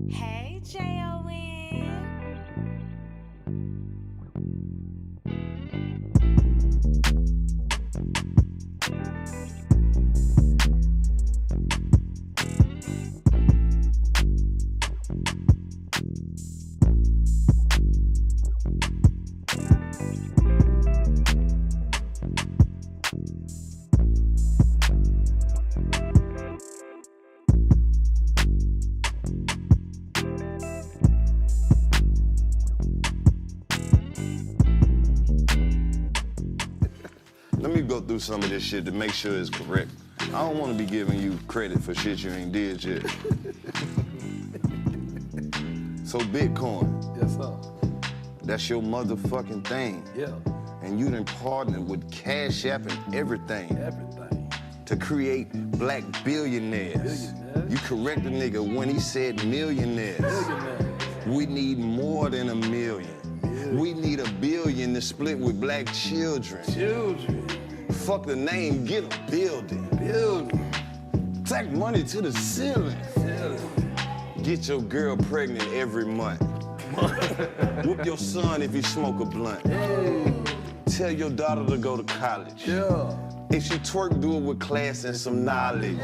Hey, J-O-N. Let me go through some of this shit to make sure it's correct. I don't want to be giving you credit for shit you ain't did yet. So Bitcoin, Yes, sir. that's your motherfucking thing. Yeah. And you done partnered with Cash App and everything Everything. to create black billionaires. Billionaires. You correct the nigga when he said millionaires. Billionaires. We need more than 1 million. We need 1 billion to split with black children. Children. Fuck the name, get a building. Building. Take money to the ceiling. Get your girl pregnant every month. Whoop your son if he smoke a blunt. Hey. Tell your daughter to go to college. Yeah. If she twerk, do it with class and some knowledge.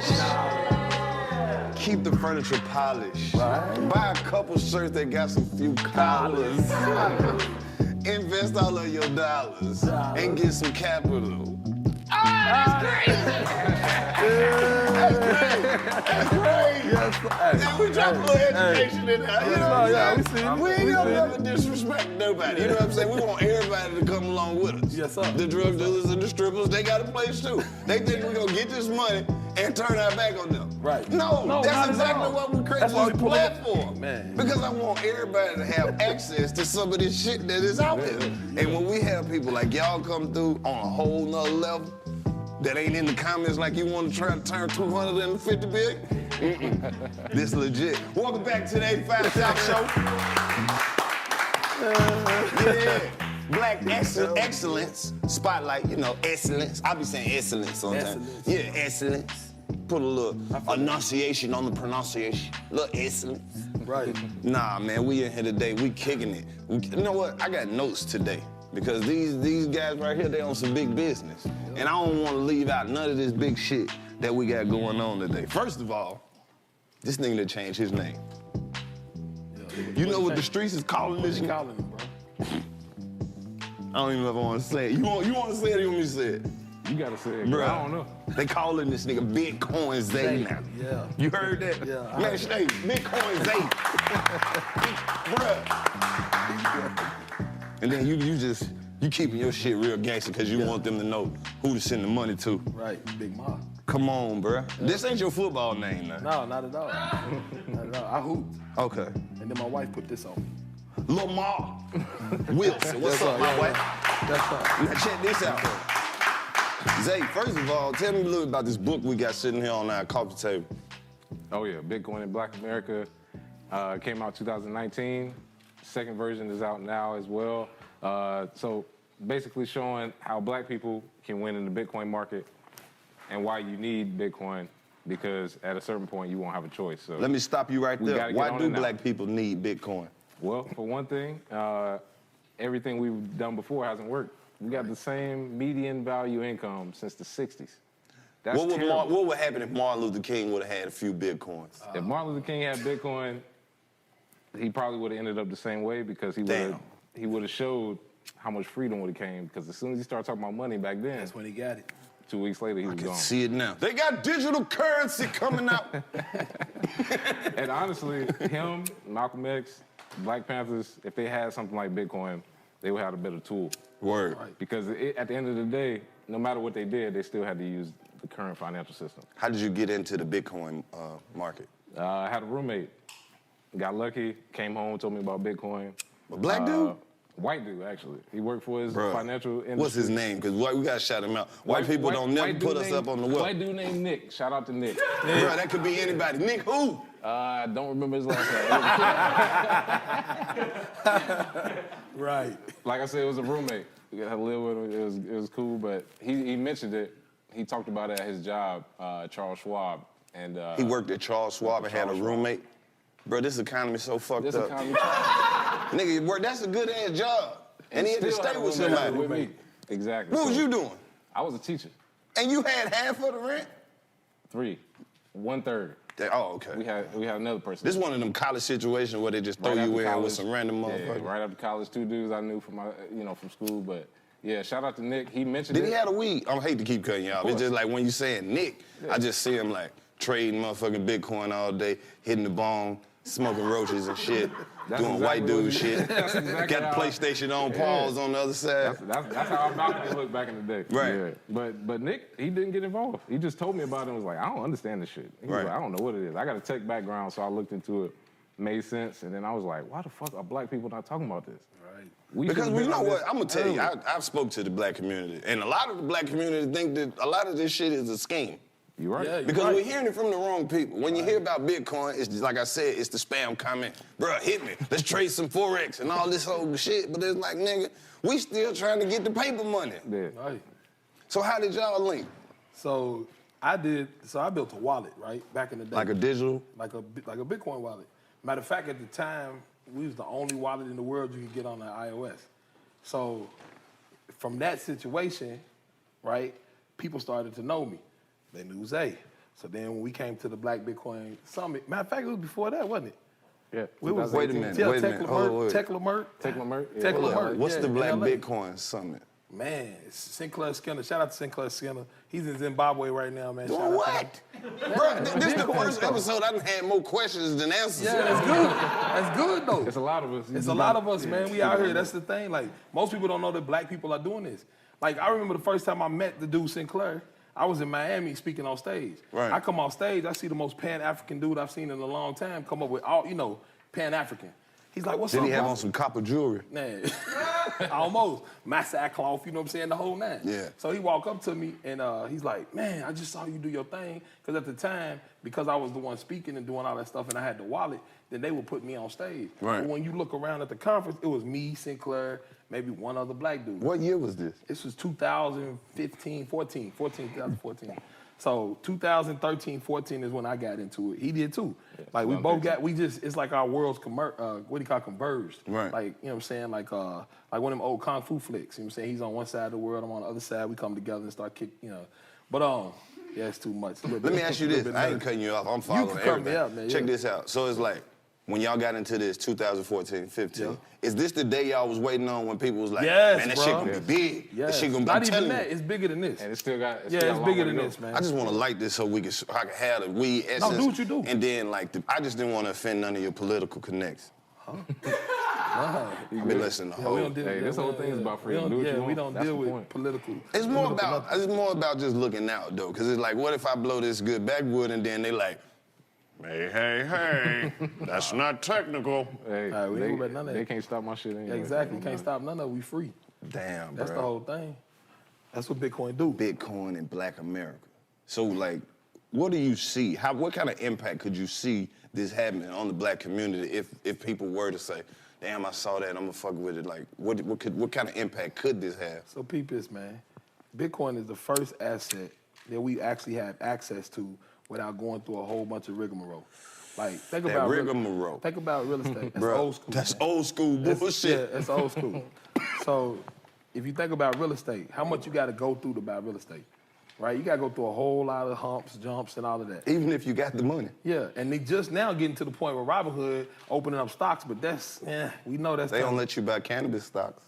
Keep the furniture polished. Right. Buy a couple shirts that got some few collars. Invest all of your dollars and get some capital. That's great. That's great. Yes, And we drop a little education in there. You know what I'm saying? we ain't see gonna it. never disrespect nobody. You know what I'm saying? We want everybody to come along with us. Yes, sir. The drug dealers and the strippers, they got a place too. They think we're gonna get this money and turn our back on them. Right. No, No, that's not at exactly all. what we created That's why this we pull up- platform. Man. Because I want everybody to have access to some of this shit that is out there. And when we have people like y'all come through on a whole nother level, that ain't in the comments like you want to try to turn 250 billion. This legit. Welcome back to the 85 South Show. Yeah. Black excellence spotlight, you know, excellence. I be saying excellence sometimes. Excellence. Yeah, excellence. Put a little enunciation on the pronunciation. Little excellence. Right. Nah, man, we in here today. We kicking it. You know what? I got notes today because these guys right here, they on some big business. And I don't want to leave out none of this big shit that we got going on today. First of all, this nigga that changed his name. You know what the streets is calling this? They calling him, bro. I don't even know if I want to say it. You want to say it or you want me to say it? You gotta say it, Bruh. bro. I don't know. They calling this nigga Bitcoin Zay now. Yeah. You heard that? Yeah, I Man, heard stay Bitcoin Zay. Bruh. And then you keeping your shit real gangster because you want them to know who to send the money to. Right. Big Ma. Come on, bruh. This ain't your football name now. No, not at all. Not at all. I hoop. Okay. And then my wife put this on me. Lamar Wilson. What's up, my wife? That's all. Now check this out. Zay, first of all, tell me a little bit about this book we got sitting here on our coffee table. Oh yeah, Bitcoin in Black America came out 2019. Second version is out now as well. So basically showing how black people can win in the Bitcoin market and why you need Bitcoin because at a certain point you won't have a choice. So Let me stop you right We there. gotta get Why on do it now. black people need Bitcoin? Well, for one thing, everything we've done before hasn't worked. We got the same median value income since the 60s. That's terrible. What would happen if Martin Luther King would have had a few Bitcoins? If Martin Luther King had Bitcoin, he probably would have ended up the same way because he would have showed how much freedom would have came. Because as soon as he started talking about money back then, That's when he got it. 2 weeks later he was I can gone. see it now. They got digital currency coming out. And honestly, him, Malcolm X, Black Panthers, if they had something like Bitcoin, they would have a better tool. Word. Because at the end of the day, no matter what they did, they still had to use the current financial system. How did you get into the Bitcoin market? I had a roommate, got lucky, came home, told me about Bitcoin. A black dude? White dude, actually. He worked for his Bruh. financial industry. What's his name? Because we got to shout him out. White people don't never white put dude us up on the web. White dude named Nick. Shout out to Nick. Bro, that could be anybody. Nick who? I don't remember his last name. Right. Like I said, it was a roommate. We got to live with him. It was cool, but he mentioned it. He talked about it at his job, Charles Schwab. And He worked at Charles Schwab and had a Charles Schwab. roommate. Bro, this economy so fucked This up. economy Nigga, work, that's a good ass job. And he had to still stay had a with roommate somebody. with me. Exactly. What was you doing? I was a teacher. And you had half of the rent? 3, 1/3. Oh, okay. We had another person. This one of them college situations where they just throw you in with some random motherfuckers. Yeah, right after college, 2 dudes I knew from from school. But yeah, shout out to Nick. He mentioned Did it. he have a weed? I hate to keep cutting you off. It's just like when you saying Nick, I just see him like trading motherfucking Bitcoin all day, hitting the bong, smoking roaches and shit, doing white dude shit. That's exactly Got the PlayStation on pause on the other side. That's how our balcony looked back in the day. Right. Yeah. But Nick, he didn't get involved. He just told me about it and was like, I don't understand this shit. He was Right. like, I don't know what it is. I got a tech background, so I looked into it, made sense, and then I was like, why the fuck are black people not talking about this? Right. Because should've you been know on what, this I'm gonna tell you, early. I've spoke to the black community, and a lot of the black community think that a lot of this shit is a scheme. You right? Yeah, Because right. we're hearing it from the wrong people. When you hear about Bitcoin, it's just, like I said, it's the spam comment. Bruh, hit me. Let's trade some Forex and all this whole shit. But it's like, nigga, we still trying to get the paper money. Yeah. Right. So how did y'all link? So I built a wallet, right, back in the day. Like a digital? Like a Bitcoin wallet. Matter of fact, at the time, we was the only wallet in the world you could get on the iOS. So from that situation, right, people started to know me. They knew Zay. So then when we came to the Black Bitcoin Summit, matter of fact, it was before that, wasn't it? Yeah. We was Wait a minute, wait a minute. Hold on, Tech Lamert. Take my merch. Tech Hold Lamert. up. What's yeah, the in Black LA. Bitcoin Summit? Man, it's Sinclair Skinner. Shout out to Sinclair Skinner. He's in Zimbabwe right now, man. Shout Doing out what? to him. Bro, this is the Bitcoin first stuff. episode I done had more questions than answers. Yeah, that's good. That's good, though. It's a lot of us. It's a lot of us, man. We out here. That's the thing. Like, most people don't know that black people are doing this. Like, I remember the first time I met the dude Sinclair, I was in Miami speaking on stage. Right. I come off stage, I see the most Pan-African dude I've seen in a long time come up with all, Pan-African. He's like, what's Did up, he have bro? on some copper jewelry? Man, almost. My sackcloth, you know what I'm saying, the whole nine. Yeah. So he walked up to me and he's like, man, I just saw you do your thing. Because at the time, because I was the one speaking and doing all that stuff and I had the wallet, then they would put me on stage. Right. But when you look around at the conference, it was me, Sinclair, maybe one other black dude. What year was this? This was 2014. So 2013, 14 is when I got into it. He did too. Like we both got, it's like our worlds converged. Right. Like, you know what I'm saying? Like one of them old Kung Fu flicks. You know what I'm saying? He's on one side of the world, I'm on the other side. We come together and start kicking, But yeah, it's too much. Let me ask you this. I ain't cutting you off. I'm following can cut me everything. up, man, Check yeah. this out. So it's like, when y'all got into this 2014, 15, Yeah. is this the day y'all was waiting on when people was like, Yes, man, that bro. shit gonna be big. Yeah. That shit gonna be, Not I'm even telling that. you. It's bigger than this. And it's still got. Yeah, it's bigger than this, man. I just want to light this so I can have the weed essence. do what you do. And then I just didn't want to offend none of your political connects. I've been listening to Yeah, whole. we don't deal Hey, with this that. whole thing is about freedom. Do We what you don't, we want. don't That's deal the with point. political. It's more about just looking out though, because it's like, what if I blow this good backwood and then they like, hey, that's not technical. Hey, All right, we ain't about none of they that. can't stop my shit anyway. Exactly. Can't stop none of it. We free. Damn, That's bro. the whole thing. That's what Bitcoin do. Bitcoin in Black America. So like, what do you see? What kind of impact could you see this having on the black community if people were to say, damn, I saw that, I'm gonna fuck with it. Like, what kind of impact could this have? So peep this, man. Bitcoin is the first asset that we actually have access to without going through a whole bunch of rigmarole. Like, think That about rigmarole. Think about real estate. That's Bruh, old school. That's man. old school bullshit. Yeah, that's old school. So if you think about real estate, how much you got to go through to buy real estate, right? You got to go through a whole lot of humps, jumps, and all of that. Even if you got the money. Yeah, and they just now getting to the point where Robinhood opening up stocks, but we know that's They don't coming. let you buy cannabis stocks.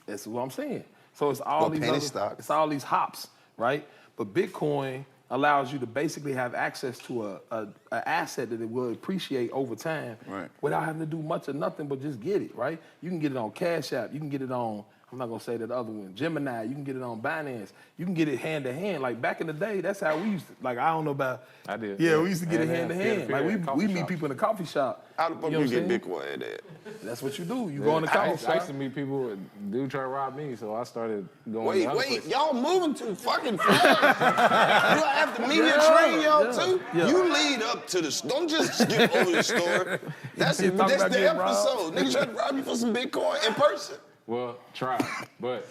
That's what I'm saying. So it's all Or these penny other, stocks. it's all these hops, right? But Bitcoin allows you to basically have access to a asset that it will appreciate over time, Right. without having to do much or nothing but just get it, right? You can get it on Cash App, you can get it on, I'm not gonna say that other one, Gemini, you can get it on Binance, you can get it hand to hand. Like back in the day, that's how we used to, like I don't know about. I did. Yeah, Yeah. we used to get it hand to hand. peer-to-peer Like at coffee we meet shops. people in a coffee shop. How the fuck You know you what I'm get saying? Bitcoin at that? That's what you do. You go in the I coffee used to shop. meet people, dude try to rob me, so I started going to other Wait, places. y'all moving too fucking fast. You have to media train y'all too. yeah. You lead up to the, don't just skip over the story. That's You talking the about getting robbed? episode. Niggas try to rob you for some Bitcoin in person. Well, try, but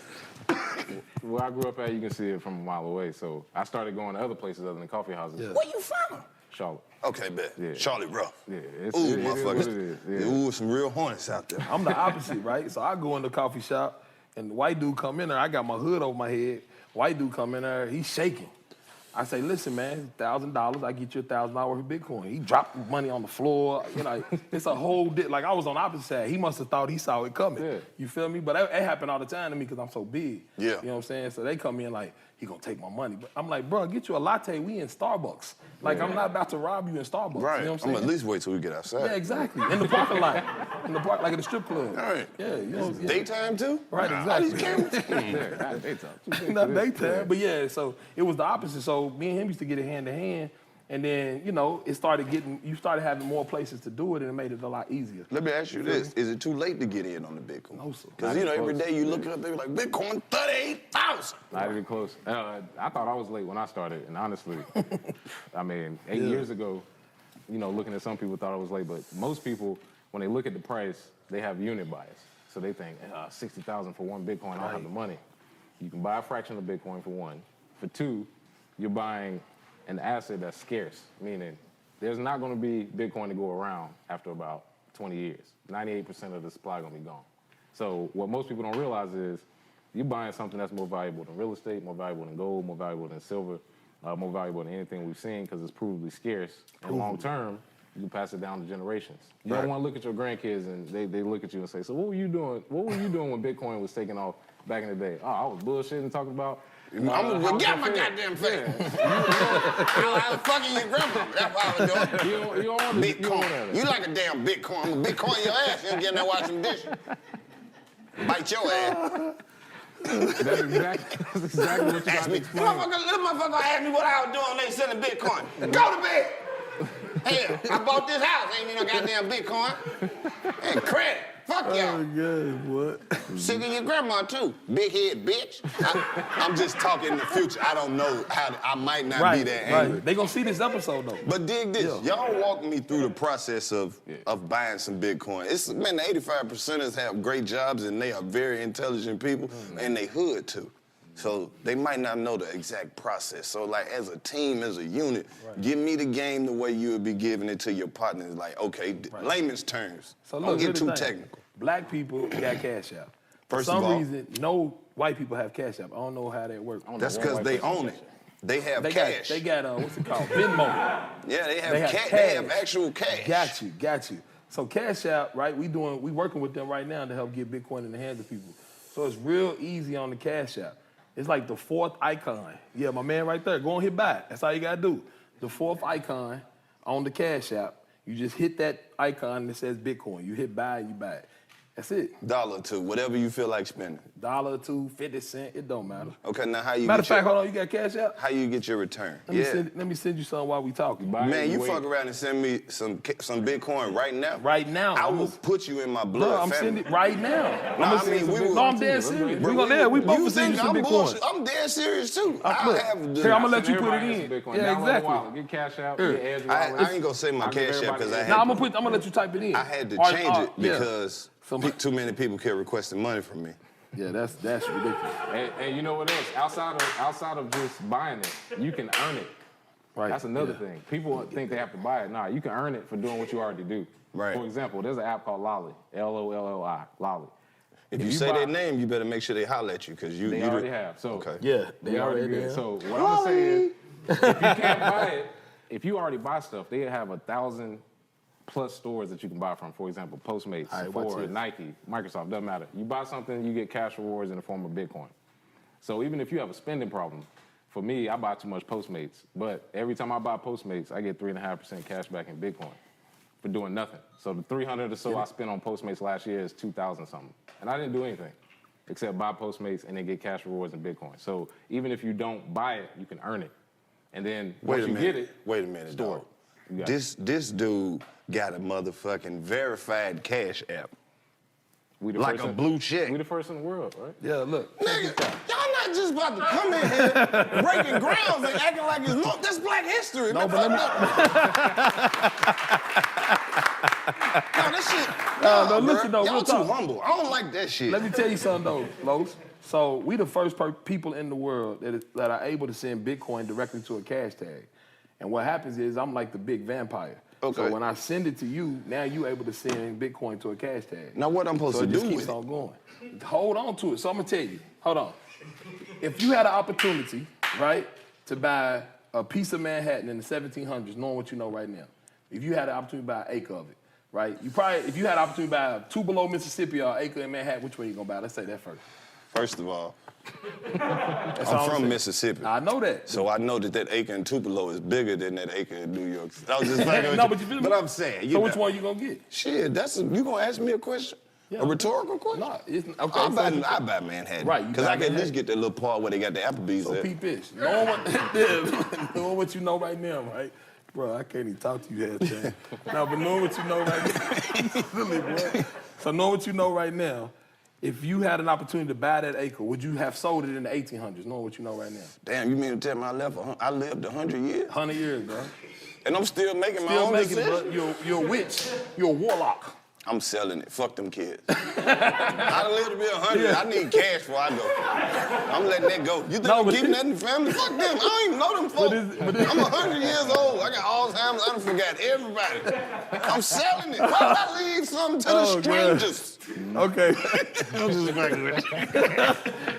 where I grew up at, you can see it from a mile away. So I started going to other places other than coffee houses. Yeah. Where you from? Charlotte. Okay, bet. Yeah. Charlotte rough. Yeah, Ooh, it is what motherfuckers. it is. Yeah. Ooh, some real hornets out there. I'm the opposite, right? So I go in the coffee shop, and the white dude come in there. I got my hood over my head. White dude come in there, he's shaking. I say, listen, man, $1,000. I get you $1,000 worth of Bitcoin. He dropped money on the floor. You know, it's a whole like I was on the opposite side. He must have thought he saw it coming. Yeah. You feel me? But it happened all the time to me because I'm so big. Yeah. You know what I'm saying? So they come in like, he gonna take my money. But I'm like, bro, get you a latte. We in Starbucks. Like, I'm not about to rob you in Starbucks. Right. You know what I'm I'm saying? gonna at least wait till we get outside. Yeah, exactly. In the parking lot. In the park, like at the strip club. All right. Yeah, you know. Yeah. Daytime too? Right, All these exactly. cameras? Not daytime. Not daytime, but yeah, so it was the opposite. So me and him used to get it hand to hand, and then, you know, you started having more places to do it, and it made it a lot easier. Let me ask you this. Is it too late to get in on the Bitcoin? No, sir. Because, you know, every day you look up, they be like, Bitcoin 38,000. Not even close. I thought I was late when I started, and honestly, I mean, 8 years ago, you know, looking at some people thought I was late, but most people, when they look at the price, they have unit bias. So they think, 60,000 for one Bitcoin, I don't have the money. You can buy a fraction of Bitcoin for one. For two, you're buying an asset that's scarce, meaning there's not gonna be Bitcoin to go around after about 20 years. 98% of the supply gonna be gone. So what most people don't realize is you're buying something that's more valuable than real estate, more valuable than gold, more valuable than silver, more valuable than anything we've seen because it's provably scarce. And long term, you can pass it down to generations. You don't want to look at your grandkids and they look at you and say, so what were you doing? What were you doing when Bitcoin was taking off back in the day? Oh, I was bullshitting, talking about. I'm gonna get my goddamn face. I was fucking your grandma. That's what I was doing. You don't want to Bitcoin. You like a damn Bitcoin. I'm gonna Bitcoin your ass. You don't get in there watching dishes. Bite your ass. That's exactly what you got to explain. Little motherfucker asked me what I was doing when they selling Bitcoin. Go to bed. Hell, I bought this house. Ain't no goddamn Bitcoin. And credit. Fuck y'all. Oh, good, what? Sick of your grandma, too. Big head bitch. I'm just talking in the future. I don't know how I might not be that angry. Right. They gonna see this episode, though. But dig this. Y'all walk me through the process of buying some Bitcoin. Man, the 85%ers have great jobs, and they are very intelligent people, and they hood, too. So they might not know the exact process. So, like, as a team, as a unit, give me the game the way you would be giving it to your partners. Like, okay, layman's terms. So don't get too thing. technical. Black people got Cash App. For First of some all, reason, no white people have Cash App. I don't know how that works. that's because they own it. They have cash. They got what's it called? Venmo. Yeah, they have cash. They have actual cash. Got you. So Cash App, right? We working with them right now to help get Bitcoin in the hands of people. So it's real easy on the Cash App. It's like the fourth icon. Yeah, my man right there. Go and hit buy. That's all you gotta do. The fourth icon on the Cash App. You just hit that icon that says Bitcoin. You hit buy, you buy it. That's it. $1 or $2, whatever you feel like spending. $1 or $2, 50 cents, it don't matter. Okay, now how you Matter of fact, hold on, you got Cash App? How you get your return? Let me send you something while we talking. Man, you fuck around and send me some Bitcoin right now. Right now. I will put you in my blood Bro, I'm family. sending right now. I'm dead serious. We both will send you some Bitcoin. I'm dead serious too. Here, I'm gonna let you put it in. Yeah, exactly. Get Cash App. I ain't gonna say my Cash App because I had. No, I'm gonna let you type it in. I had to change it because too many people kept requesting money from me. Yeah, that's ridiculous. And you know what else? Outside of just buying it, you can earn it. Right. That's another thing. People think they have to buy it. Nah, you can earn it for doing what you already do. Right. For example, there's an app called Lolly, L-O-L-L-I, Lolly. If you say their name, you better make sure they holler at you because They already have. So okay. Yeah, they already good. So what I'm saying is, if you can't buy it, if you already buy stuff, they have 1,000+ stores that you can buy from. For example, Postmates, Sephora, Nike, Microsoft, doesn't matter. You buy something, you get cash rewards in the form of Bitcoin. So even if you have a spending problem, for me, I buy too much Postmates. But every time I buy Postmates, I get 3.5% cash back in Bitcoin for doing nothing. So the 300 or so I spent on Postmates last year is 2,000 something. And I didn't do anything except buy Postmates and then get cash rewards in Bitcoin. So even if you don't buy it, you can earn it. And then once you get it, wait a minute, store dog. it. This dude got a motherfucking verified Cash App. We the like first a blue check. We the first in the world, right? Yeah, look. Nigga, y'all not just about to come in here breaking grounds and acting like it's no. That's Black history. No, but let me. No, this shit. No, listen though. Y'all too humble. I don't like that shit. Let me tell you something though, Los. So we the first people in the world that are able to send Bitcoin directly to a cash tag. And what happens is I'm like the big vampire. Okay. So when I send it to you, now you able to send Bitcoin to a cash tag. Now what I'm supposed so to it just do keeps with on going. Hold on to it. So I'm gonna tell you, hold on. If you had an opportunity, right, to buy a piece of Manhattan in the 1700s, knowing what you know right now, if you had an opportunity to buy an acre of it, right, you probably, if you had an opportunity to buy 2 below Mississippi or an acre in Manhattan, which one you gonna buy? Let's say that first. First of all, That's all I'm from saying. Mississippi. I know that. So I know that acre in Tupelo is bigger than that acre in New York. I was just fucking with No, you. but you feel me? But I'm saying, you So know. which one you gonna get? Shit, you gonna ask me a question? Yeah. A rhetorical question? No, it's okay. I buy Manhattan. Right, you Because buy I can at least Manhattan. get that little part where they got the Applebee's So at. peep this. Knowing what you know right now, right? Bro, I can't even talk to you half time. No, but knowing what you know right now. Really, bro. So knowing what you know right now, if you had an opportunity to buy that acre, would you have sold it in the 1800s, knowing what you know right now? Damn, you mean to tell me I lived 100 years? 100 years, bro. And I'm still making my Still own making it, decisions? bro. You're a witch. You're a warlock. I'm selling it. Fuck them kids. I done lived to be 100. Yeah. I need cash before I go. I'm letting that go. You think No, I'm but keeping that in the family? Fuck them. I don't even know them folks. I'm 100 years old. I got Alzheimer's. I done forgot everybody. I'm selling it. Why would I leave something to the strangers? Okay. I'm just fucking with you.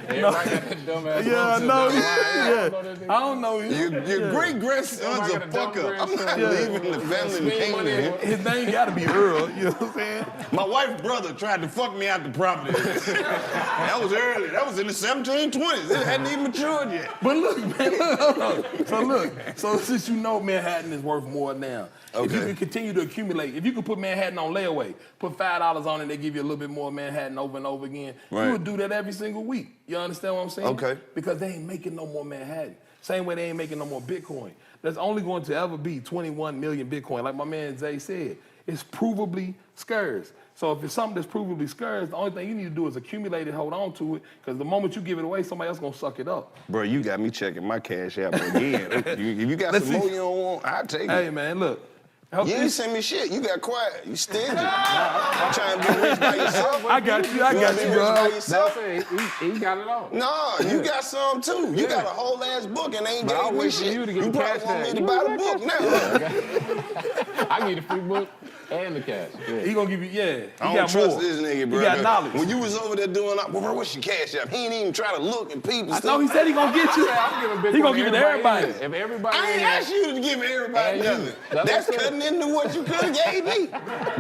Everybody got that dumbass Yeah, I know. relative. Yeah. I don't know you. Your great-grandson's a got a dumb fucker. I'm not grandson. leaving the family Spend money kingdom. on- His name gotta be Earl, you know what I'm saying? My wife's brother tried to fuck me out the property. That was early. That was in the 1720s. It hadn't even matured yet. But look, man, look. So since you know Manhattan is worth more now, if you Okay. can continue to accumulate, if you could put Manhattan on layaway, put $5 on it, they give you a little bit more Manhattan over and over again, Right. you would do that every single week. You understand what I'm saying? Okay. Because they ain't making no more Manhattan. Same way they ain't making no more Bitcoin. There's only going to ever be 21 million Bitcoin. Like my man Zay said, it's provably scarce. So if it's something that's provably scarce, the only thing you need to do is accumulate it, hold on to it, because the moment you give it away, somebody else gonna suck it up. Bro, you got me checking my cash app again. If you got Let's some more see. you don't want, I'll take Hey it. man, look. Help You ain't this- send me shit. You got quiet. You stingy. I'm trying to be rich by yourself. I got you, wanna be rich by bro. yourself? He got it all. No, you got some too. You got a whole ass book and ain't But I'll gave me wait for shit. you to get the probably cash want me tag. to You buy want the book now. I need a free book and the cash. Yeah. He gonna give you, yeah. He I don't got trust more. this nigga, bro. He got knowledge. When you was over there doing, well, bro, what's your cash app? He ain't even try to look and peep and I stuff. know he said he gonna get you. I'm giving Bitcoin He gonna give it to everybody. in here. If everybody I in ain't here- asked you to give everybody And you. nothing. That's That's what I'm cutting into what you could have gave me.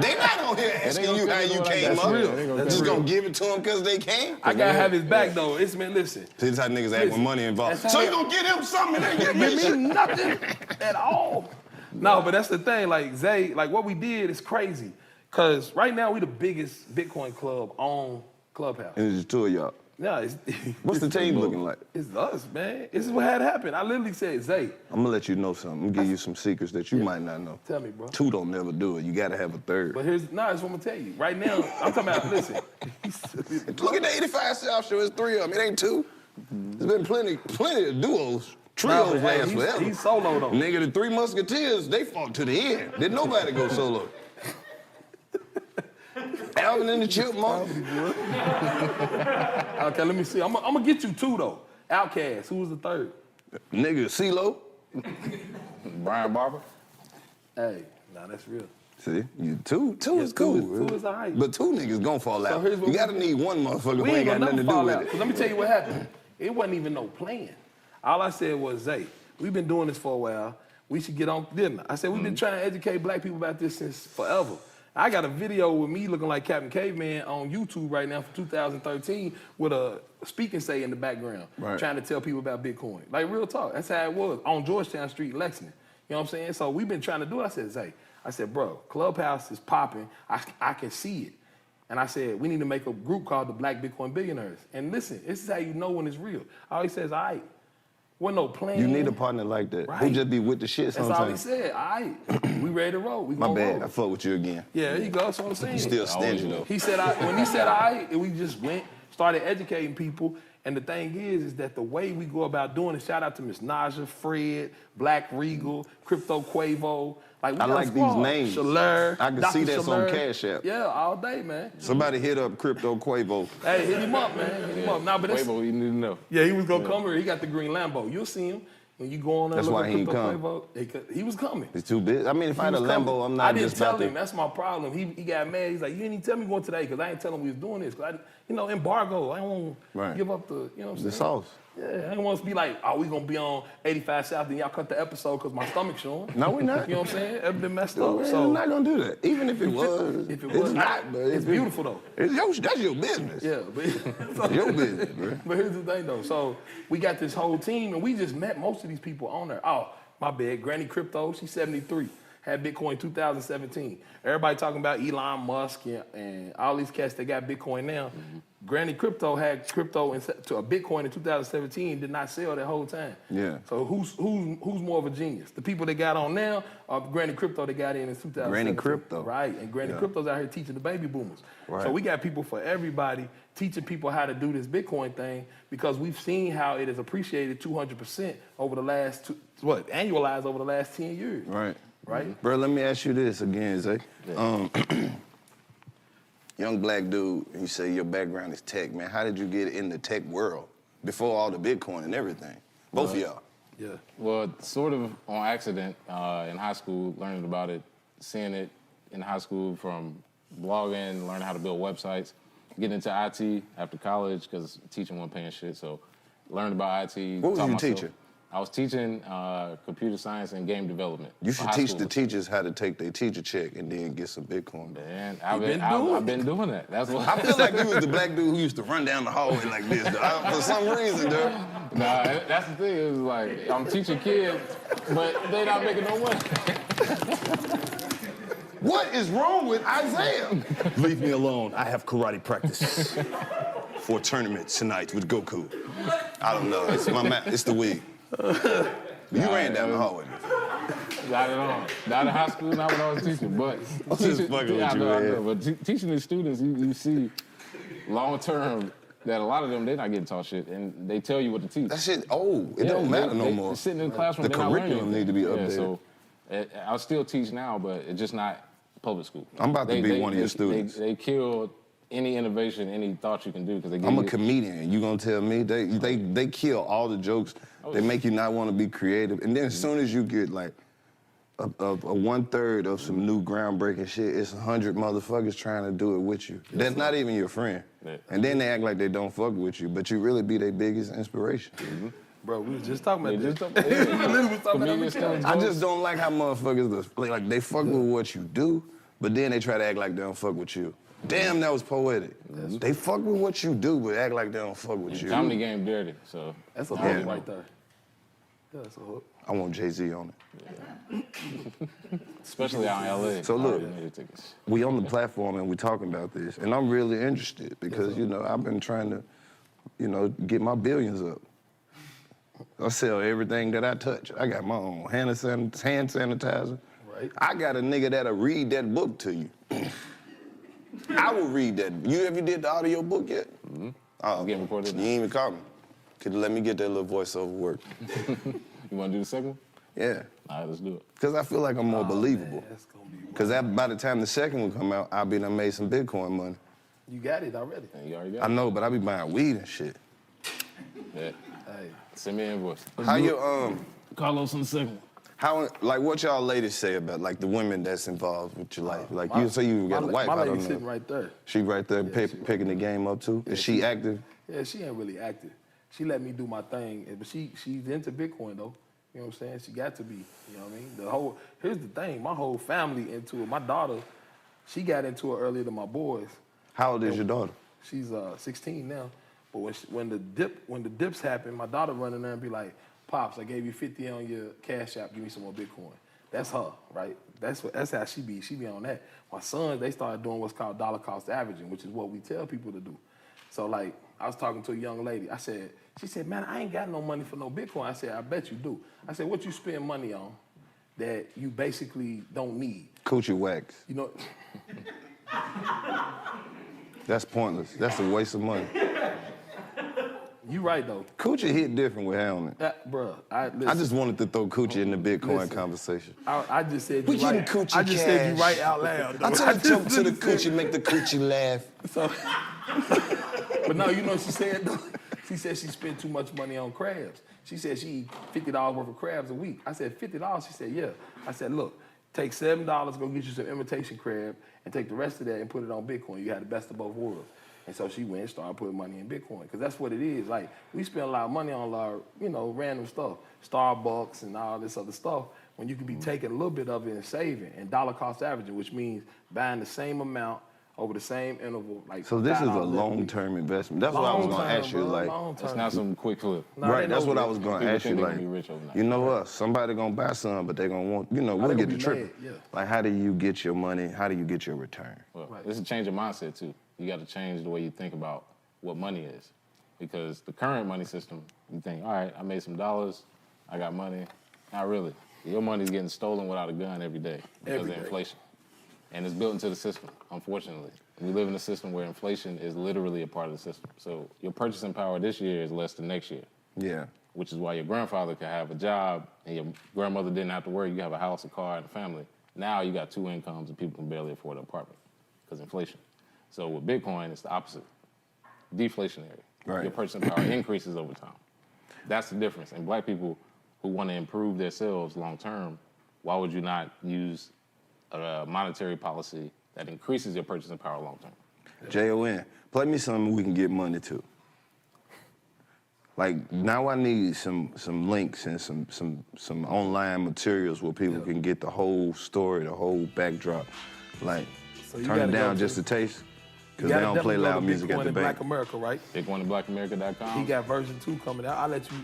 They not on here asking gonna you cut how into you what I came got. up. That's real. They gonna Just cut gonna into give it to them because they can. I gotta have his back though. It's man, listen. See, this how niggas act when money involved. That's how So they- you gonna get him something and Give then give me me nothing at all. No, but that's the thing. Like Zay, like what we did is crazy. Cause right now we the biggest Bitcoin club on Clubhouse. And it's just two of y'all. Yeah, it's, What's the team looking like? It's us, man. This is what had happened. I literally said, Zay, I'm gonna let you know something. I'm gonna give you some secrets that you might not know. tell me, bro. Two don't never do it. You gotta have a third. But that's what I'm gonna tell you. Right now, I'm talking about, listen. Look at the 85 South show. It's three of them. It ain't two. There's been plenty of duos. Trios last forever. He's solo though. Nigga, the Three Musketeers, they fought to the end. Didn't nobody go solo. Alvin and the Chipmunks. Okay, let me see. I'm gonna get you two though. Outkast. Who was the third? Nigga, CeeLo. Brian Barber. Hey, nah, that's real. See, you two is two cool. is- bro. two is all right. But two niggas gonna fall out. here's what You we gotta do. need one motherfucker who We ain't ain't got gonna nothing never to do fall with out. it. Cause let me tell you what happened. It wasn't even no plan. All I said was, Zay, we've been doing this for a while. We should get on, didn't I? I said, we've been trying to educate black people about this since forever. I got a video with me looking like Captain Caveman on YouTube right now from 2013 with a speak and say in the background, Right. trying to tell people about Bitcoin. Like real talk. That's how it was on Georgetown Street, Lexington. You know what I'm saying? So we've been trying to do it. I said, Zay, bro, Clubhouse is popping. I can see it. And I said, we need to make a group called the Black Bitcoin Billionaires. And listen, this is how you know when it's real. I always says, all right, wasn't no plan. You need a partner like that who Right. just be with the shit That's all he sometimes. said. All right, we ready to roll. We My gonna bad, roll. I fuck with you again. Yeah, there you go. That's what I'm saying. You still stingy though. He said, when he said, all right, we just went, started educating people. And the thing is that the way we go about doing it, shout out to Miss Naja, Fred, Black Regal, Crypto Quavo. Like, we I got a like these squad. names. Shaler, I can Dr. see that's on Shaler. Cash App. Yeah, all day, man. Somebody hit up Crypto Quavo. Hey, hit him up, man. Hit him up. Nah, but that's, Quavo, you need to know. yeah, he was gonna come here. He got the green Lambo. You'll see him. You know When you go on there, That's look why at he ain't Crypto Quavo, he was coming. He's too big. I mean, if I had a He was Lambo, coming. I'm not I didn't just tell about to. him. That's my problem. He got mad. He's like, you didn't even tell me going today because I didn't tell him we was doing this. Cause embargo. I don't want to give up the, you know what I'm saying? The sauce. Yeah, I didn't want us to be like, oh, we gonna be on 85 South and y'all cut the episode because my stomach's showing. No, we're not. You know what I'm saying? Everything been messed No, up. man, So I'm not gonna do that. Even if it was, if it it's was not. But it's beautiful though. That's your business. Yeah, but Your business, bro. But here's the thing though. So we got this whole team and we just met most of these people on there. Oh, my bad. Granny Crypto, she's 73. Had Bitcoin 2017. Everybody talking about Elon Musk and all these cats that got Bitcoin now. Granny Crypto had crypto to a Bitcoin in 2017, did not sell that whole time. Yeah. So who's more of a genius? The people that got on now or Granny Crypto that got in 2017? Granny Crypto. Right, and Granny Crypto's out here teaching the baby boomers. Right. So we got people for everybody teaching people how to do this Bitcoin thing because we've seen how it has appreciated 200% over the last, annualized over the last 10 years. Right. Right? Bro, let me ask you this again, Zay. Yeah. Young black dude, you say your background is tech, man. How did you get in the tech world before all the Bitcoin and everything? Both of y'all. Yeah. Well, sort of on accident in high school, learning about it, seeing it in high school from blogging, learning how to build websites, getting into IT after college because teaching wasn't paying shit, so learned about IT. What was you teaching? I was teaching computer science and game development. You should teach the teachers how to take their teacher check and then get some Bitcoin. Man, I've been doing that. That's what I feel like you was the black dude who used to run down the hallway like this, though. For some reason, dude. Nah, that's the thing. It was like, I'm teaching kids, but they not making no money. What is wrong with Isaiah? Leave me alone. I have karate practice for a tournament tonight with Goku. I don't know. It's the wig. You ran down the hallway. Not at all. Not in high school, not when I was teaching. But I'm just fucking with you, man. But teaching the students, you see long term that a lot of them, they're not getting taught shit, and they tell you what to teach. That shit old. It don't matter no more. Sitting in the classroom, the they're not learning curriculum need to be updated. Yeah, so I'll still teach now, but it's just not public school. I'm about to be one of your students. They killed any innovation, any thought you can do because they. I'm a comedian. You gonna tell me they kill all the jokes. They make you not want to be creative, and then as soon as you get like a 1/3 of some new groundbreaking shit, it's 100 motherfuckers trying to do it with you. That's not even your friend, and then they act like they don't fuck with you, but you really be their biggest inspiration. Bro, we was just talking about this. I just don't like how motherfuckers like they fuck with what you do, but then they try to act like they don't fuck with you. Damn, that was poetic. They fuck with what you do, but act like they don't fuck with you. Comedy game dirty, so. That's a hook right there. Yeah, that's a hook. I want Jay-Z on it. Especially out in LA. So look, we on the platform and we talking about this, and I'm really interested because, you know, I've been trying to, you know, get my billions up. I sell everything that I touch. I got my own hand sanitizer. Right. I got a nigga that'll read that book to you. I will read that. You ever did the audio book yet? Mm-hmm. Oh, getting recorded you now. ain't even call me. Could you let me get that little voiceover work? You want to do the second one? Yeah. All right, let's do it. Because I feel like I'm more believable. Man, that's gonna be. Because by the time the second one come out, I'll be done made some Bitcoin money. You got it already. And you already got I it. know, but I be buying weed and shit. Yeah. Hey. Send me an invoice. How you Carlos on the second one. How like what y'all ladies say about like the women that's involved with your life? Like you say you got a wife. My I don't lady's know. sitting right there. She right there picking the game up too. Is she active? Yeah, she ain't really active. She let me do my thing, but she's into Bitcoin though. You know what I'm saying? She got to be. You know what I mean? Here's the thing. My whole family into it. My daughter, she got into it earlier than my boys. How old is your daughter? She's 16 now. But when the dips happen, my daughter run in there and be like, "Pops, I gave you 50 on your Cash App. Give me some more Bitcoin." That's her, right? That's how she be. She be on that. My sons, they started doing what's called dollar cost averaging, which is what we tell people to do. So like, I was talking to a young lady. She said, "Man, I ain't got no money for no Bitcoin." I said, "I bet you do." I said, "What you spend money on that you basically don't need?" Coochie wax. You know. That's pointless. That's a waste of money. You right though. Coochie hit different with hair on it. Bruh, I just wanted to throw Coochie in the Bitcoin conversation. I just said We you right. getting Coochie I just said you right out loud. Though. I try to joke to the Coochie, make the Coochie laugh. So, but no, you know what she said though? She said she spent too much money on crabs. She said she eat $50 worth of crabs a week. I said, $50? She said, yeah. I said, look, take $7, go get you some imitation crab, and take the rest of that and put it on Bitcoin. You had the best of both worlds. And so she went and started putting money in Bitcoin, because that's what it is. Like, we spend a lot of money on our, random stuff, Starbucks and all this other stuff, when you can be taking a little bit of it and saving, and dollar cost averaging, which means buying the same amount over the same interval. Like, so this is a long-term investment. That's what I was going to ask you. Like, it's not some quick flip. Right, that's what I was going to ask you. Like, be rich overnight. you know us, somebody going to buy some, but they going to want, we'll get the trick. Yeah. Like, how do you get your money? How do you get your return? Well, it's a change of mindset, too. You got to change the way you think about what money is. Because the current money system, you think, all right, I made some dollars, I got money. Not really. Your money's getting stolen without a gun every day because of inflation. And it's built into the system, unfortunately. We live in a system where inflation is literally a part of the system. So your purchasing power this year is less than next year. Yeah. Which is why your grandfather could have a job and your grandmother didn't have to work. You have a house, a car, and a family. Now you got 2 incomes and people can barely afford an apartment because of inflation. So with Bitcoin, it's the opposite. Deflationary. Right. Your purchasing power increases over time. That's the difference. And black people who want to improve themselves long term, why would you not use a monetary policy that increases your purchasing power long term? JON, play me something we can get money to. Like, now I need some links and some online materials where people can get the whole story, the whole backdrop. Like, So turn it down just a taste, because they don't play loud music at the bank. Black America, right? BitcoinandBlackAmerica.com. He got version 2 coming out. I'll let you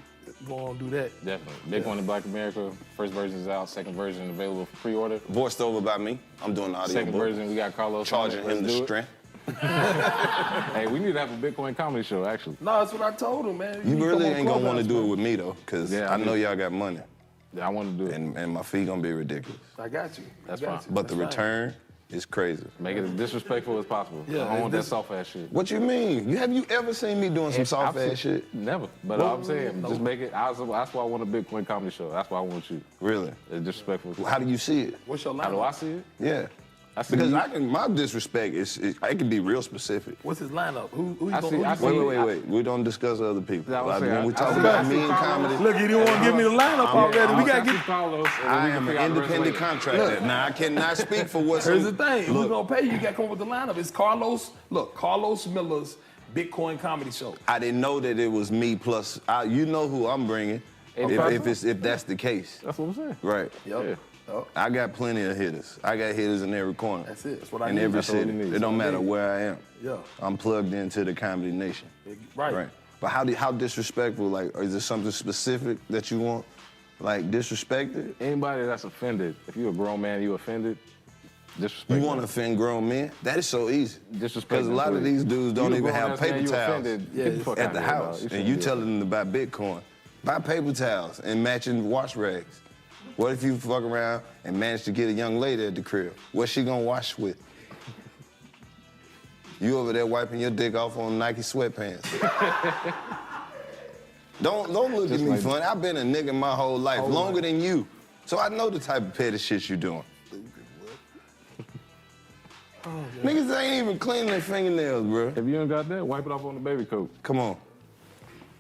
go on and do that. Definitely. Bitcoin and Black America. First version is out. Second version available for pre-order. Voiced over by me. I'm doing the audio Second book. version, we got Carlos. Charging him the strength. Hey, we need to have a Bitcoin comedy show, actually. No, that's what I told him, man. You really ain't gonna want to do it with with me, though, because I know y'all got money. Yeah, I want to do it. And my fee gonna be ridiculous. I got you. That's I got fine. you. But the return is crazy. Make it as disrespectful as possible. Yeah, I don't want that this- soft-ass shit. What you mean? Have you ever seen me doing some soft-ass shit? Never. But I'm saying, just make it. That's why I want a Bitcoin comedy show. That's why I want you. Really? It's disrespectful. How do you see it? What's your line? How do I see it? Yeah. I see Because you- my disrespect I can be real specific. What's his lineup? Who you I gonna see- who I you see- gonna- Wait. We don't discuss other people. Yeah, I was Like, saying, when we I talk see- about I see me and Carlos. comedy, Look, he didn't want to give me the lineup already. We gotta get. Carlos. I am an independent contractor. Now, I cannot speak for what's Here's the thing. If we're Look, gonna pay you, you gotta come up with the lineup. It's Carlos. Look, Carlos Miller's Bitcoin comedy show. I didn't know that it was me plus, you know who I'm bringing, if that's the case. That's what I'm saying. Right. Yep. Yeah. Yep. I got plenty of hitters. I got hitters in every corner. That's it. That's what I in need. every That's what city. we need. It don't matter where I am. Yeah. I'm plugged into the comedy nation. Right. But how disrespectful? Like, is there something specific that you want, like, disrespected? Anybody that's offended, if you're a grown man, you offended, disrespect. You want to offend grown men? That is so easy. Disrespect. Because a lot of these dudes don't even have paper towels at the house, and you telling them to buy Bitcoin. Buy paper towels and matching wash rags. What if you fuck around and manage to get a young lady at the crib? What's she gonna wash with? You over there wiping your dick off on Nike sweatpants. Don't look at me funny. I've been a nigga my whole life, longer than you. So I know the type of petty shit you doing. Niggas ain't even cleaning their fingernails, bro. If you ain't got that, wipe it off on the baby coat. Come on.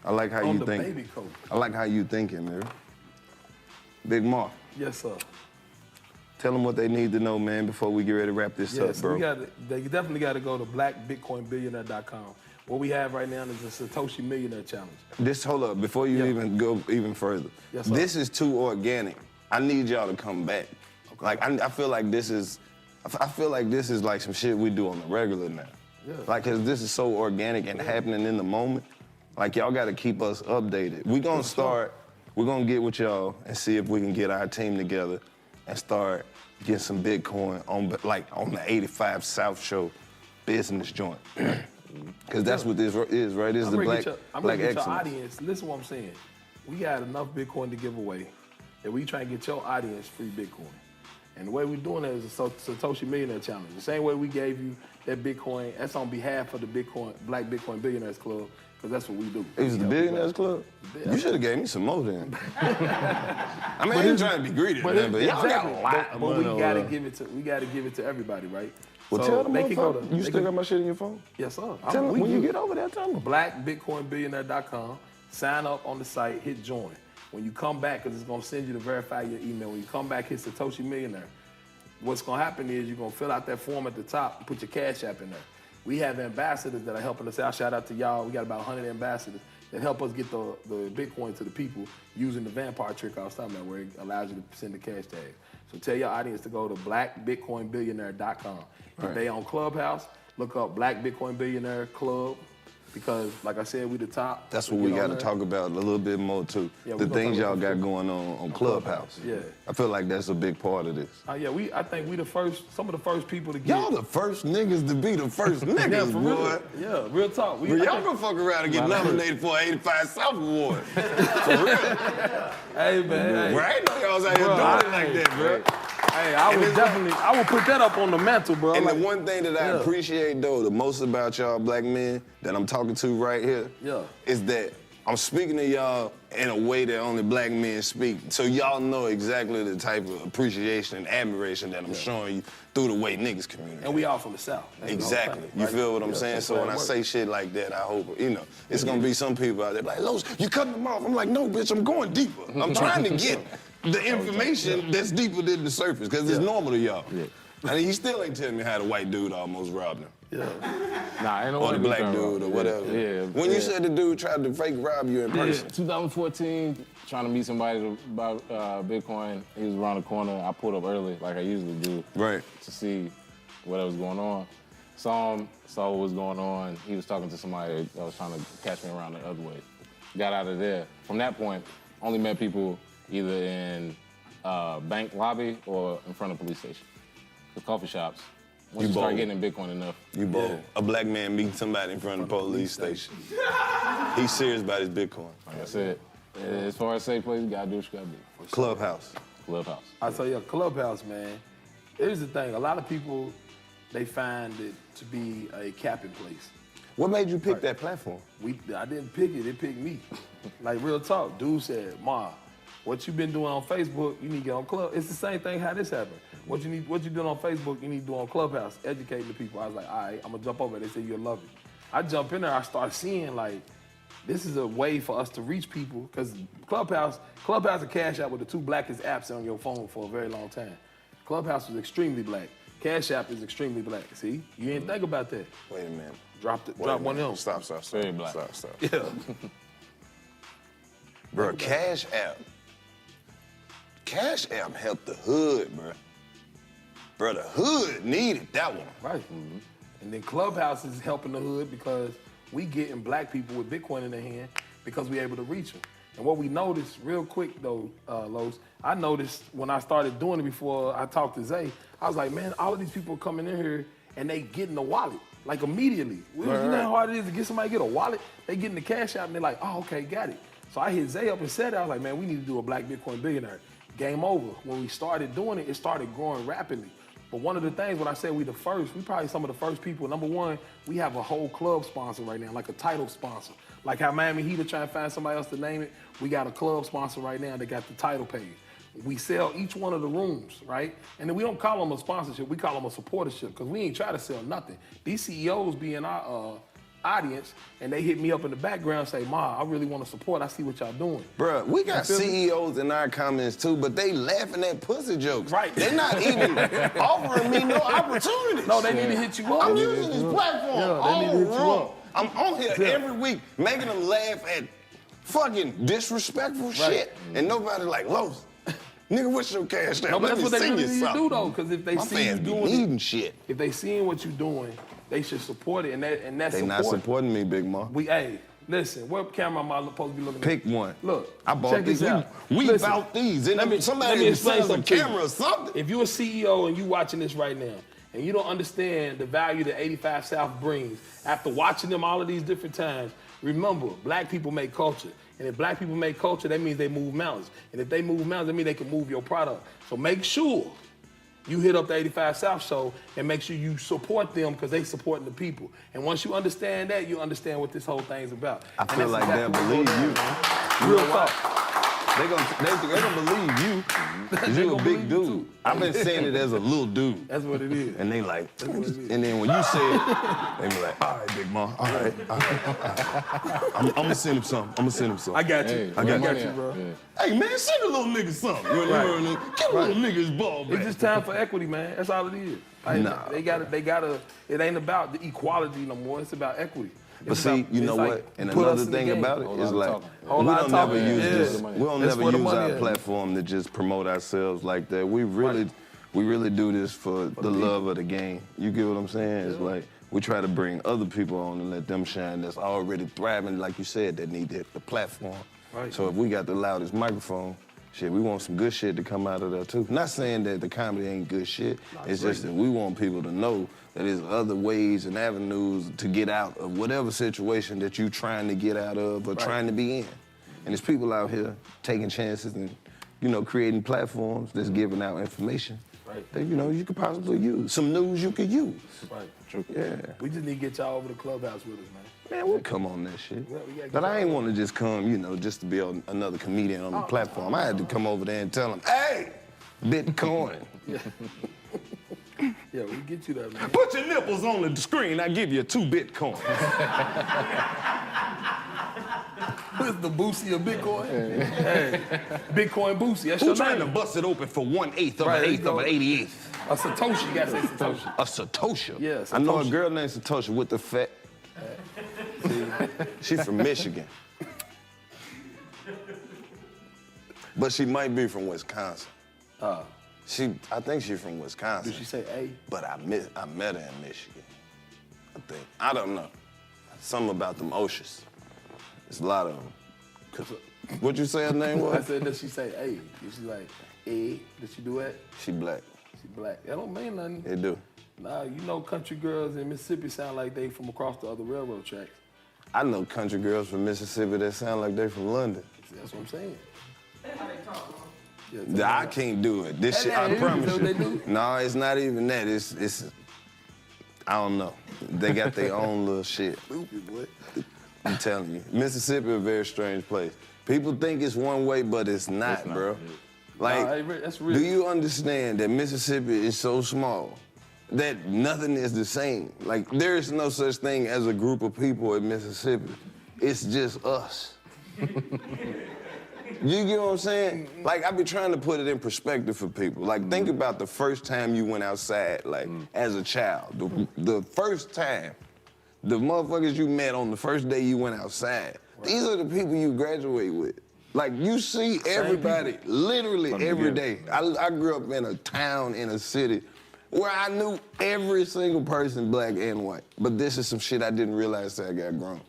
I like how On you the think. baby coat. I like how you thinking, man. Big Mark, Yes, sir. tell them what they need to know, man, before we get ready to wrap this up, Yes, bro. they definitely got to go to blackbitcoinbillionaire.com. What we have right now is the Satoshi Millionaire Challenge. Hold up, before you even go even further. Yes, sir. This is too organic. I need y'all to come back. Okay. Like, I feel like this is like some shit we do on the regular now. Yeah. Like, cause this is so organic and happening in the moment. Like, y'all gotta keep us updated. We're gonna get with y'all and see if we can get our team together and start getting some Bitcoin on the 85 South Show business joint. Cause that's what this is, right? This is the black your excellence. audience. Listen to what I'm saying. We got enough Bitcoin to give away that we try and get your audience free Bitcoin. And the way we're doing that is a Satoshi Millionaire Challenge. The same way we gave you that Bitcoin, that's on behalf of the Black Bitcoin Billionaires Club, because that's what we do. It was the Billionaires Club? You should have gave me some more then. I mean, I ain't trying to be greedy, man, but y'all got a lot of but money. we gotta give it to everybody, right? Well, So tell them they can go to. you still got my shit in your phone? Yes, sir. Tell them when you get over there, tell them. BlackBitcoinBillionaire.com. Sign up on the site, hit join. When you come back, because it's going to send you to verify your email. When you come back, hit Satoshi Millionaire. What's going to happen is you're going to fill out that form at the top and put your Cash App in there. We have ambassadors that are helping us out. Shout out to y'all. We got about 100 ambassadors that help us get the Bitcoin to the people using the vampire trick I was talking about, where it allows you to send the cash tag. So tell your audience to go to BlackBitcoinBillionaire.com. If they on Clubhouse, look up Black Bitcoin Billionaire Club, because like I said, we the top. That's what we got to talk about a little bit more too. Yeah, the things y'all about got going on Clubhouse. Yeah. I feel like that's a big part of this. Yeah, I think we the first, some of the first people to get. Y'all the first niggas to be the first niggas, Yeah, for boy. real. Yeah, real talk. But y'all gonna fuck around and get nominated for an 85 South Award. For real. Hey, man. Bro, I ain't know y'all was out here doing it like that, bro. Hey, I would put that up on the mantle, bro. And like, the one thing that I appreciate, though, the most about y'all black men that I'm talking to right here, is that I'm speaking to y'all in a way that only black men speak. So y'all know exactly the type of appreciation and admiration that I'm showing you through the way niggas communicate. And we all from the South. Exactly. You feel what I'm saying? So when I say shit like that, I hope, you know, it's gonna be some people out there like, Los, you cutting them off. I'm like, no, bitch, I'm going deeper. I'm trying to get the information that's deeper than the surface, because it's normal to y'all. And he still ain't telling me how the white dude almost robbed him. Nah, ain't no Or way the black dude or whatever. When you said the dude tried to fake rob you in person. 2014, trying to meet somebody about Bitcoin. He was around the corner. I pulled up early, like I usually do. Right. To see what was going on. Saw him, saw what was going on. He was talking to somebody that was trying to catch me around the other way. Got out of there. From that point, only met people either in bank lobby or in front of police station. The coffee shops. Once you start getting in Bitcoin enough. You bold. A black man meeting somebody in front of the police station. He's serious about his Bitcoin. Like I said, as far as safe place, you gotta do what you gotta do. Clubhouse. Clubhouse. I tell you, Clubhouse, man. Here's the thing. A lot of people, they find it to be a capping place. What made you pick that platform? I didn't pick it. It picked me. Like, real talk. Dude said, Ma, what you been doing on Facebook, you need to get on Club. It's the same thing how this happened. What you doing on Facebook, you need to do on Clubhouse, educating the people. I was like, all right, I'm gonna jump over there. They said, you'll love it. I jump in there, I start seeing like, this is a way for us to reach people, because Clubhouse and Cash App were the two blackest apps on your phone for a very long time. Clubhouse was extremely black. Cash App is extremely black. See, you didn't think about that. Wait a minute. Drop one of them. Stop. Very black. Stop. Yeah. Bro, Cash App helped the hood, bro. Bro, the hood needed that one. Right. And then Clubhouse is helping the hood because we getting black people with Bitcoin in their hand because we able to reach them. And what we noticed real quick though, Los, I noticed when I started doing it before I talked to Zay, I was like, man, all of these people coming in here and they getting the wallet, like immediately. You know how hard it is to get somebody to get a wallet? They get in the Cash App and they're like, oh, okay, got it. So I hit Zay up and said, I was like, man, we need to do a Black Bitcoin Billionaire. Game over. When we started doing it, it started growing rapidly. But one of the things, when I say we the first, we probably some of the first people. Number one, we have a whole club sponsor right now, like a title sponsor. Like how Miami Heat are trying to find somebody else to name it, we got a club sponsor right now that got the title page. We sell each one of the rooms, right? And then we don't call them a sponsorship, we call them a supportership, because we ain't try to sell nothing. These CEOs be in our audience, and they hit me up in the background and say, Ma, I really want to support. I see what y'all doing. Bruh, we got CEOs in our comments too, but they laughing at pussy jokes. Right. They're not even offering me no opportunities. No, they need to hit you up. I'm using this platform all they need to hit you wrong. up. I'm on here every week making them laugh at fucking disrespectful shit, and nobody like, Los, nigga, what's your Cash App? No, but Let that's what me they send really you need to do something. though, because if they My see you fans be doing needing it, shit. if they seeing what you doing, they should support it, and that's They support. not supporting me, Big Ma. Hey, listen, what camera am I supposed to be looking at? Pick one. Look, I bought check these. this out. We Listen, bought these. And let me somebody explain sells a something to camera you. or something. If you're a CEO and you watching this right now, and you don't understand the value that 85 South brings, after watching them all of these different times, remember, black people make culture. And if black people make culture, that means they move mountains. And if they move mountains, that means they can move your product. So make sure you hit up the 85 South show and make sure you support them because they supporting the people. And once you understand that, you understand what this whole thing's about. I feel like they'll believe you. Real talk. They're gonna believe you, because They you a gonna big believe you, dude. too. I've been saying it as a little dude. That's what it is. And they like, what it is. and then when you say it, they be like, all right, big mom, all right. I'm gonna send him something. I got you. Hey, I where got money you, at? bro. Yeah. Hey, man, send a little nigga something. You know what I mean? Give a little nigga his ball back. It's just time for equity, man. That's all it is. Like, Nah. They gotta. It ain't about the equality no more. It's about equity. But It's see, about- you know it's what? like, And put us another in the thing game. about it Whole is lot of like, talking. Whole we lot don't of never talking. use Yeah. this. We don't That's never where the use money our at. platform to just promote ourselves like that. We really do this for the love of the game. You get what I'm saying? It's like we try to bring other people on and let them shine that's already thriving, like you said, that need the platform. Right. So if we got the loudest microphone, shit, we want some good shit to come out of there too. Not saying that the comedy ain't good shit. It's just that we want people to know that there's other ways and avenues to get out of whatever situation that you're trying to get out of or trying to be in. And there's people out here taking chances and, you know, creating platforms that's giving out information that, you know, you could possibly use. Some news you could use. Right. True. Yeah. We just need to get y'all over the clubhouse with us, man. Man, we'll come on that shit. Yeah, we gotta But get I ain't want to just come, you know, just to be another comedian on the platform. I had to come over there and tell them, hey, Bitcoin. Yeah, we get you that, man. Put your nipples on the screen, I give you 2 Bitcoins. What's the Boosie of Bitcoin? Hey, Bitcoin Boosie. That's Who your trying to name. bust it open for 1/8 of Right, an there you eighth of go. an 88th? A Satoshi. You gotta say Satoshi. A Satoshi. Yeah, I know a Satoshi. girl named Satoshi with the fat. She's from Michigan. But she might be from Wisconsin. I think she's from Wisconsin. Did she say A? But I met her in Michigan. I think. I don't know. Something about them oceans. There's a lot of them. What'd you say her name I was? said, does she say A? Did she like A? Did she do that? She black. She black. That don't mean nothing. They do. Nah, you know country girls in Mississippi sound like they from across the other railroad tracks. I know country girls from Mississippi that sound like they from London. See, that's what I'm saying. I can't do it. This shit, I Hey, promise is that what they you. do? No, it's not even that. It's I don't know. They got their own little shit. Stupid, boy. I'm telling you. Mississippi is a very strange place. People think it's one way, but it's not, bro. Like, Nah, that's real. do you understand that Mississippi is so small that nothing is the same? Like, there is no such thing as a group of people in Mississippi. It's just us. You get what I'm saying? Like, I be trying to put it in perspective for people. Like, think about the first time you went outside, like, as a child. The first time, the motherfuckers you met on the first day you went outside, these are the people you graduate with. Like, you see everybody literally every day. I grew up in a town, in a city, where I knew every single person, black and white. But this is some shit I didn't realize till I got grown.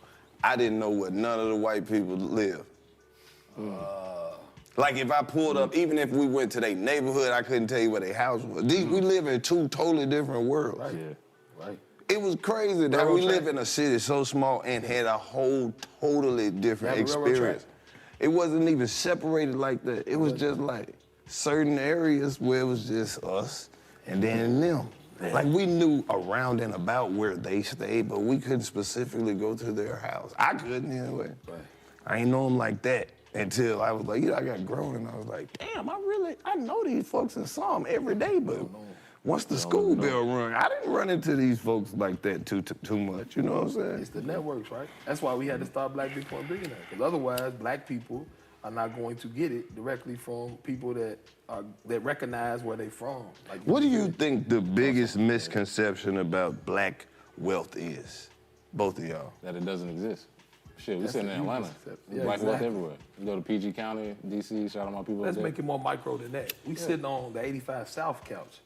I didn't know where none of the white people lived. Like, if I pulled up, even if we went to their neighborhood, I couldn't tell you where their house was. We live in 2 totally different worlds. Right. Right. It was crazy that Railroad we track. live in a city so small and had a whole totally different Yeah, the railroad experience. It wasn't even separated like that. It was just like certain areas where it was just us and then them. Like, we knew around and about where they stayed, but we couldn't specifically go to their house. I couldn't anyway. Right. I ain't know them like that until I was like, I got grown and I was like, damn, I know these folks and saw them every day, but once the school bell rung, I didn't run into these folks like that too much, you know what I'm saying? It's the networks, right? That's why we had to start Black Bitcoin Billionaire. Because otherwise, black people are not going to get it directly from people that recognize where they from. Like, What do you think the biggest misconception about black wealth is? Both of y'all. That it doesn't exist. Shit, we That's sitting the in Atlanta. misconception. Yeah, Black wealth exactly. everywhere. You go to PG County, DC, shout out my people Let's up there. make it more micro than that. We sitting on the 85 South couch,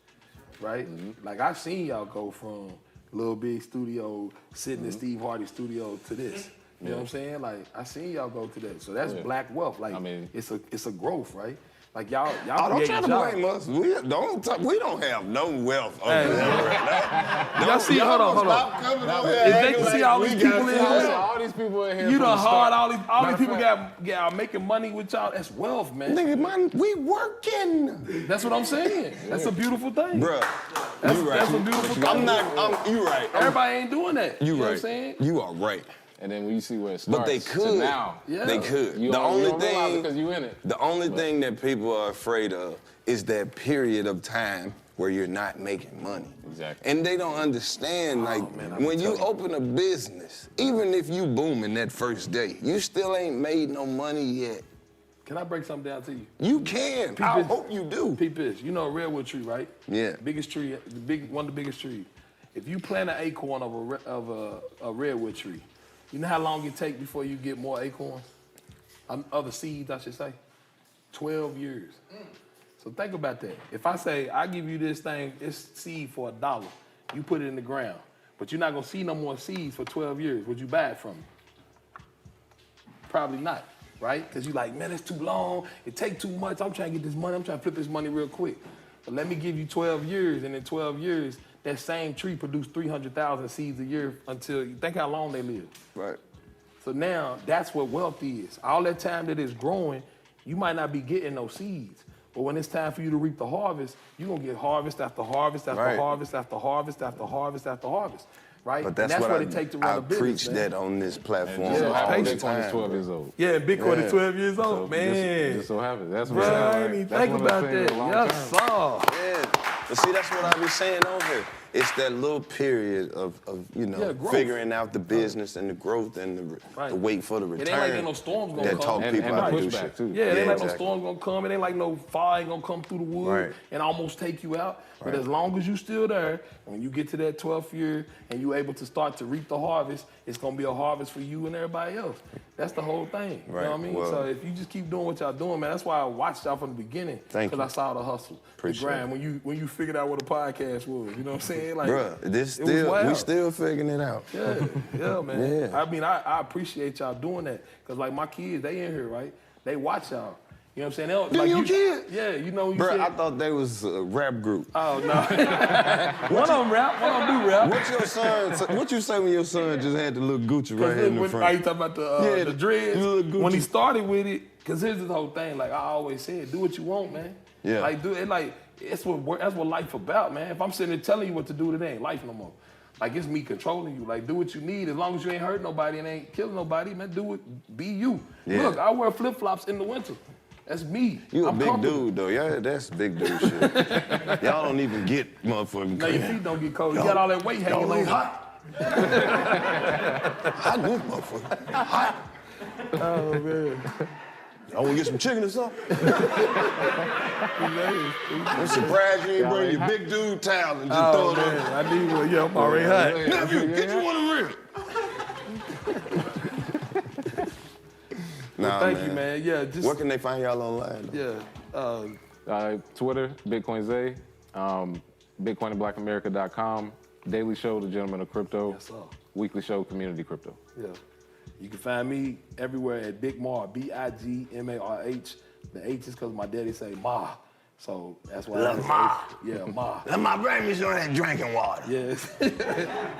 right? Mm-hmm. Like, I've seen y'all go from Little Big Studio, sitting in Steve Harvey's studio to this. You know what I'm saying? Like, I seen y'all go to that. So that's black wealth. Like, I mean- it's a growth, right? Like, y'all Oh, don't creating try to jobs. blame us. We don't have no wealth over there right now. Y'all see, hold on. Stop coming over here Is they acting can see like all we these got people in some here? wealth. All these people in here. You from done the hard start. all these Matter people of got making money with y'all. That's wealth, man. Nigga, man, we working. That's what I'm saying. That's a beautiful thing. Bruh, That's, you right. that's a beautiful thing. You right. Everybody ain't doing that. You know right. what I'm saying? You are right. And then when you see where it starts, But they could. now, They could. you The don't only realize it thing, because you in it. the only thing that people are afraid of is that period of time where you're not making money. Exactly. And they don't understand, when you open a business, even if you booming that first day, you still ain't made no money yet. Can I break something down to you? You can. I hope you do. Peep this. You know a redwood tree, right? Yeah. Biggest tree, one of the biggest trees. If you plant an acorn of a redwood tree, you know how long it takes before you get more acorns? Other seeds, I should say. 12 years. So think about that. If I say, I give you this seed for $1, you put it in the ground, but you're not gonna see no more seeds for 12 years, would you buy it from me? Probably not, right? Because you're like, man, it's too long, it take too much, I'm trying to get this money, I'm trying to flip this money real quick. But let me give you 12 years, and in 12 years, that same tree produced 300,000 seeds a year until, you think how long they live. Right. So now, that's what wealth is. All that time that it's growing, you might not be getting no seeds. But when it's time for you to reap the harvest, you're gonna get harvest after harvest after Right. harvest after harvest after harvest after harvest, right? But that's and that's what it takes to run I a business, preach man. that on this platform. So Yeah, all the patience. Bitcoin is time, 12 bro. years old. Yeah, Bitcoin Yeah. is 12 years old, man. Just so happens. That's what Bro, I'm I saying. ain't even That's think one of the about things that. long Yes, term. sir. Yeah. But see, that's what I be saying on here. It's that little period of growth. figuring out the business and the growth and the wait for the return. It ain't like ain't no storms gonna that come. talk people And how to do pushback, shit. too. Yeah, it ain't like no exactly. storm's gonna come. It ain't like no fire ain't gonna come through the wood Right. and almost take you out. But as long as you still there, when you get to that 12th year and you able to start to reap the harvest, it's gonna be a harvest for you and everybody else. That's the whole thing. You Right. know what I mean? Well- So if you just keep doing what y'all doing, man, that's why I watched y'all from the beginning. Thank you. Because I saw the hustle, Appreciate the grind. When you figured out what a podcast was, you know what I'm saying? Like, Bruh, this it was still, we wild. still figuring it out. Yeah, man. Yeah. I mean, I appreciate y'all doing that. Because, like, my kids, they in here, right? They watch y'all. You know what I'm saying? They don't, Them like, your you, kids? Yeah, you know what you Bruh, said? I thought they was a rap group. Oh, no. One of them rap, one of them do rap. What your son? What you say when your son just had the little Gucci right here in the Are you front? talking about Yeah, the dreads? the little When he Gucci. started with it, because here's the whole thing, like I always said, do what you want, man. Yeah. Like, do it, like, that's what life about, man. If I'm sitting there telling you what to do, it ain't life no more. Like, it's me controlling you. Like, do what you need. As long as you ain't hurt nobody and ain't killing nobody, man, do it. Be you. Yeah. Look, I wear flip-flops in the winter. That's me. You a I'm big comfortable. dude though. Yeah, that's big dude shit. Y'all don't even get motherfucking Now your crazy. feet don't get cold. You got all that weight hanging Y'all on ain't you. hot. Hot good motherfucker. Hot. Oh, man. Y'all wanna get some chicken or something? I'm surprised you ain't bring your big dude towel and just throw Oh, it on. man. I need one. Yeah, I'm already hot. Nephew, get you one of them. Nah, Thank you, man. Yeah, just... Where can they find y'all online? Though? Yeah. Twitter, Bitcoin Zay, BitcoinandBlackAmerica.com, daily show, The Gentleman of Crypto, Yes, sir. weekly show, Community Crypto. Yeah. You can find me everywhere at Big Mar, BIGMARH. The H is because my daddy say Ma. So that's why Love I say Ma. Yeah, Ma. Let my bring me some of that drinking water. Yes.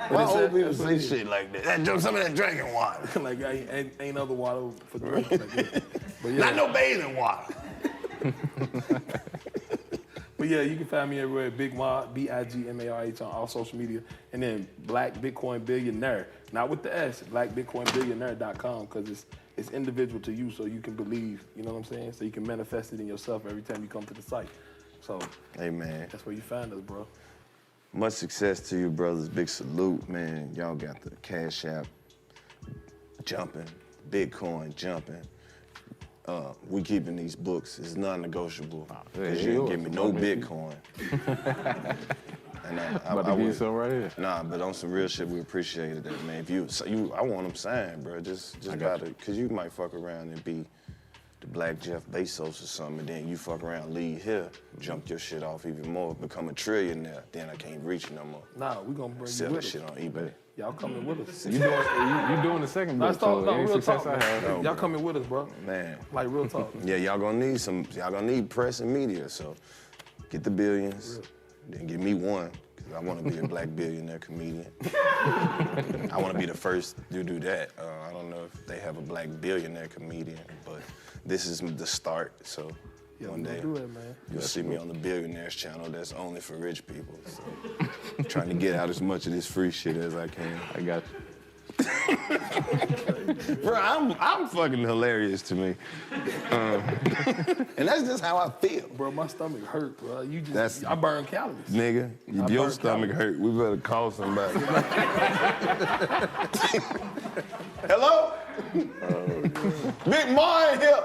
Why old people say shit like that? Some of that drinking water. Like, ain't other water for drinking. Like that. But yeah. Not no bathing water. But yeah, you can find me everywhere at Big Ma, BIGMARH on all social media. And then Black Bitcoin Billionaire. Not with the S, blackbitcoinbillionaire.com, because it's individual to you, so you can believe, you know what I'm saying? So you can manifest it in yourself every time you come to the site. So Hey, man. that's where you find us, bro. Much success to you, brothers. Big salute, man. Y'all got the Cash App jumping, Bitcoin jumping. We keeping these books. It's non-negotiable. Because you didn't give me no Bitcoin. And About to give you some right here. Nah, but on some real shit, we appreciated that, man. I want them signed, bro. Just gotta, cause you might fuck around and be the Black Jeff Bezos or something, and then you fuck around, leave here, jump your shit off even more, become a trillionaire. Then I can't reach you no more. Nah, we gonna bring Sell you that with shit us. on eBay. Y'all coming with us. You doing the second Nah, book, so no, any real success talk, I have. man. Y'all coming with us, bro. Man. Like, real talk. Yeah, y'all gonna need press and media, so get the billions, then give me one, because I wanna be a Black billionaire comedian. I wanna be the first to do that. I don't know if they have a Black billionaire comedian, but this is the start, so Yeah, one we day gonna do it, man. you'll see me on the Billionaires channel that's only for rich people. So trying to get out as much of this free shit as I can. I got you. Bro, I'm fucking hilarious to me. And that's just how I feel. Bro, my stomach hurt, bro. I burn calories. Nigga, your stomach hurt. We better call somebody. Hello? Big Ma in here.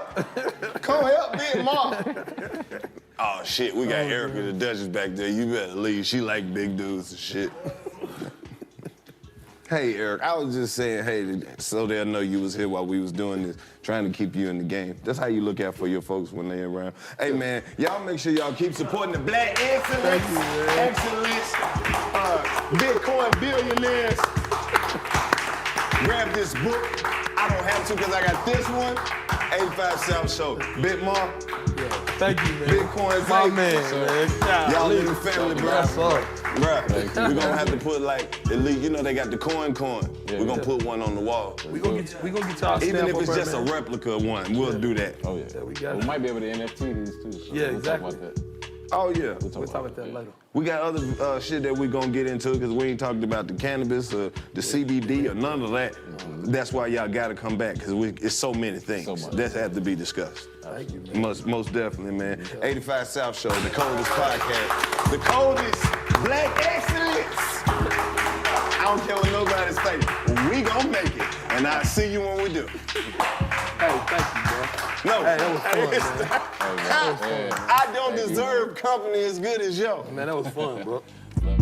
Come help Big Ma. Oh, shit, we got Erica the Duchess back there. You better leave. She like big dudes and shit. Hey, Eric, I was just saying, hey, so they'll know you was here while we was doing this, trying to keep you in the game. That's how you look out for your folks when they're around. Hey, man, y'all make sure y'all keep supporting the Black excellence. Thank you, man. Excellence. Bitcoin billionaires. Grab this book. I don't have to because I got this one. 85 South Show. Big Ma. Yeah. Thank you, man. Bitcoin My Vegas. man, man. Y'all in the family, bro. That's up. Bruh, we're gonna have to put like, at least, you know they got the coin. We're gonna put one on the wall. We gonna get y'all Even if snap it's up, just man. a replica of one, we'll do that. Oh, yeah. Yeah, we got We it. might be able to NFT these too. So Yeah, we'll talk exactly. about that. Oh yeah. We'll talk about that later. We got other shit that we gonna get into because we ain't talked about the cannabis or the CBD or none of that. That's why y'all gotta come back because it's so many things that have to be discussed. Thank you, man. Most definitely, man. 85 South Show, the coldest podcast, the coldest Black excellence. I don't care what nobody's thinking. We gonna make it, and I'll see you when we do. Hey, thank you, bro. No, Hey, that was fun, man. I don't deserve company as good as y'all. Man, that was fun, bro. Love it.